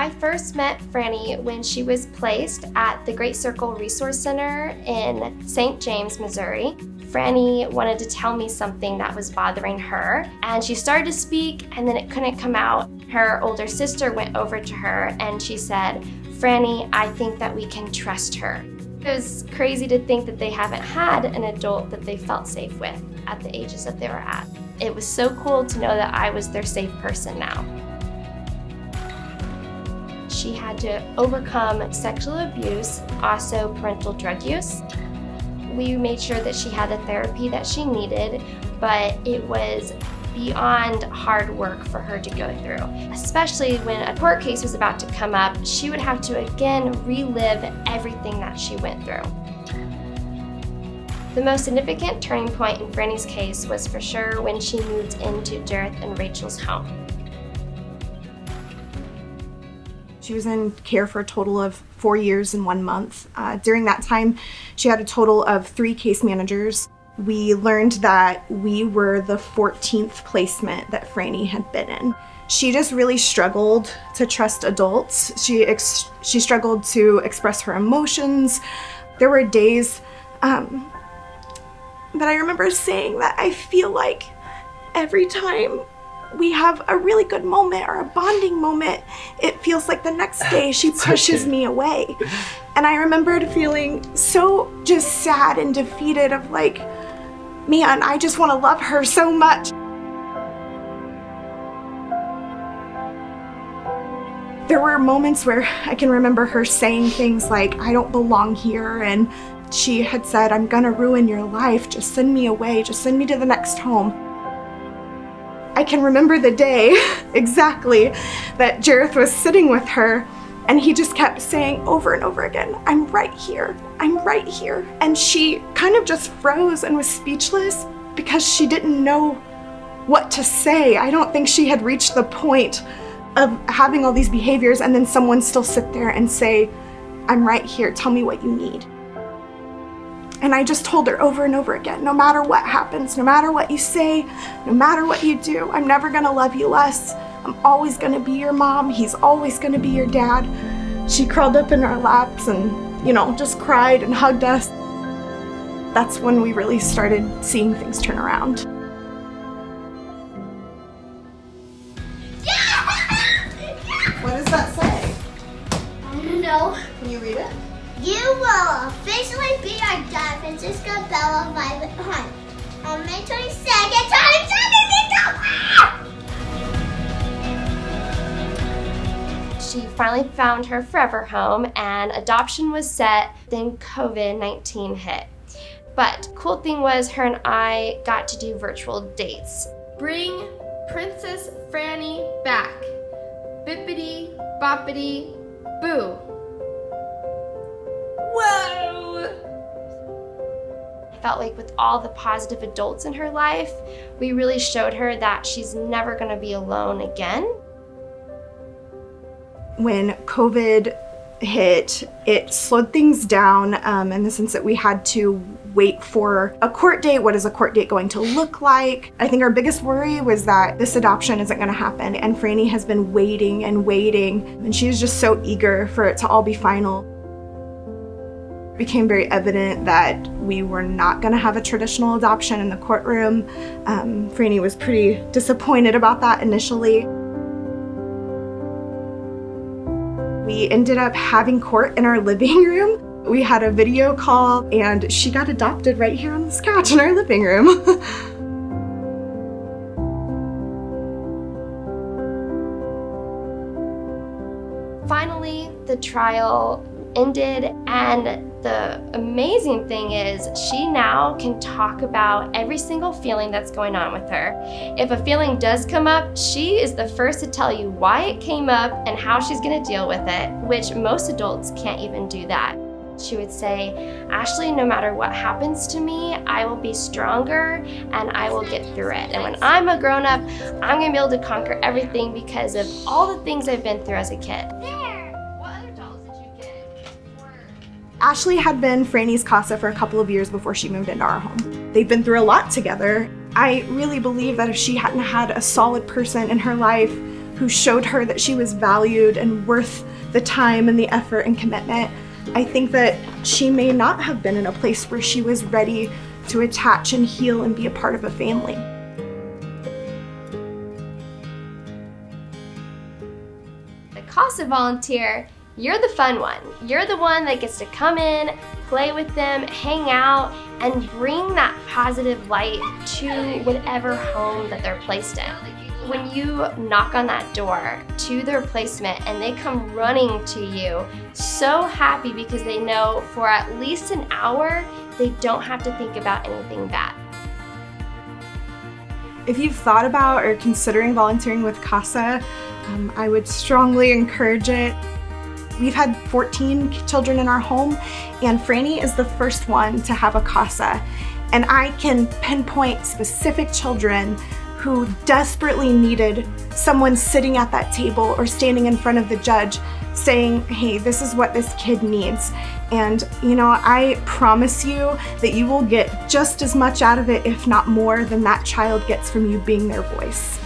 I first met Franny when she was placed at the Great Circle Resource Center in St. James, Missouri. Franny wanted to tell me something that was bothering her, and she started to speak and then it couldn't come out. Her older sister went over to her and she said, "Franny, I think that we can trust her." It was crazy to think that they haven't had an adult that they felt safe with at the ages that they were at. It was so cool to know that I was their safe person now. She had to overcome sexual abuse, also parental drug use. We made sure that she had the therapy that she needed, but it was beyond hard work for her to go through. Especially when a court case was about to come up, she would have to again relive everything that she went through. The most significant turning point in Franny's case was for sure when she moved into Jareth and Rachel's home. She was in care for a total of 4 years and 1 month. During that time, she had a total of 3 case managers. We learned that we were the 14th placement that Franny had been in. She just really struggled to trust adults. She struggled to express her emotions. There were days that I remember saying that I feel like every time we have a really good moment or a bonding moment, it feels like the next day she pushes me away. And I remembered feeling so just sad and defeated of like, man, I just want to love her so much. There were moments where I can remember her saying things like, "I don't belong here," and she had said, "I'm gonna ruin your life, just send me away, just send me to the next home." I can remember the day exactly that Jareth was sitting with her and he just kept saying over and over again, "I'm right here, I'm right here." And she kind of just froze and was speechless because she didn't know what to say. I don't think she had reached the point of having all these behaviors and then someone still sit there and say, "I'm right here, tell me what you need." And I just told her over and over again, no matter what happens, no matter what you say, no matter what you do, I'm never gonna love you less. I'm always gonna be your mom. He's always gonna be your dad. She crawled up in our laps and, just cried and hugged us. That's when we really started seeing things turn around. What does that say? I don't know. Can you read it? You will officially be our dad, Francisco Bella Violet Hunt, on May 22nd, 2017. She finally found her forever home and adoption was set, then COVID-19 hit. But cool thing was her and I got to do virtual dates. Bring Princess Franny back. Bippity boppity boo. Whoa! I felt like with all the positive adults in her life, we really showed her that she's never gonna be alone again. When COVID hit, it slowed things down in the sense that we had to wait for a court date. What is a court date going to look like? I think our biggest worry was that this adoption isn't gonna happen, and Franny has been waiting and waiting, and she's just so eager for it to all be final. It became very evident that we were not gonna have a traditional adoption in the courtroom. Franny was pretty disappointed about that initially. We ended up having court in our living room. We had a video call and she got adopted right here on this couch in our living room. Finally, the trial ended, and the amazing thing is she now can talk about every single feeling that's going on with her. If a feeling does come up, she is the first to tell you why it came up and how she's gonna deal with it, which most adults can't even do that. She would say, "Ashley, no matter what happens to me, I will be stronger and I will get through it. And when I'm a grown-up, I'm gonna be able to conquer everything because of all the things I've been through as a kid." Ashley had been Franny's casa for a couple of years before she moved into our home. They've been through a lot together. I really believe that if she hadn't had a solid person in her life who showed her that she was valued and worth the time and the effort and commitment. I think that she may not have been in a place where she was ready to attach and heal and be a part of a family. The CASA volunteer, you're the fun one. You're the one that gets to come in, play with them, hang out, and bring that positive light to whatever home that they're placed in. When you knock on that door to their placement and they come running to you, so happy because they know for at least an hour, they don't have to think about anything bad. If you've thought about or considering volunteering with CASA, I would strongly encourage it. We've had 14 children in our home, and Franny is the first one to have a CASA. And I can pinpoint specific children who desperately needed someone sitting at that table or standing in front of the judge saying, hey, this is what this kid needs. And I promise you that you will get just as much out of it, if not more, than that child gets from you being their voice.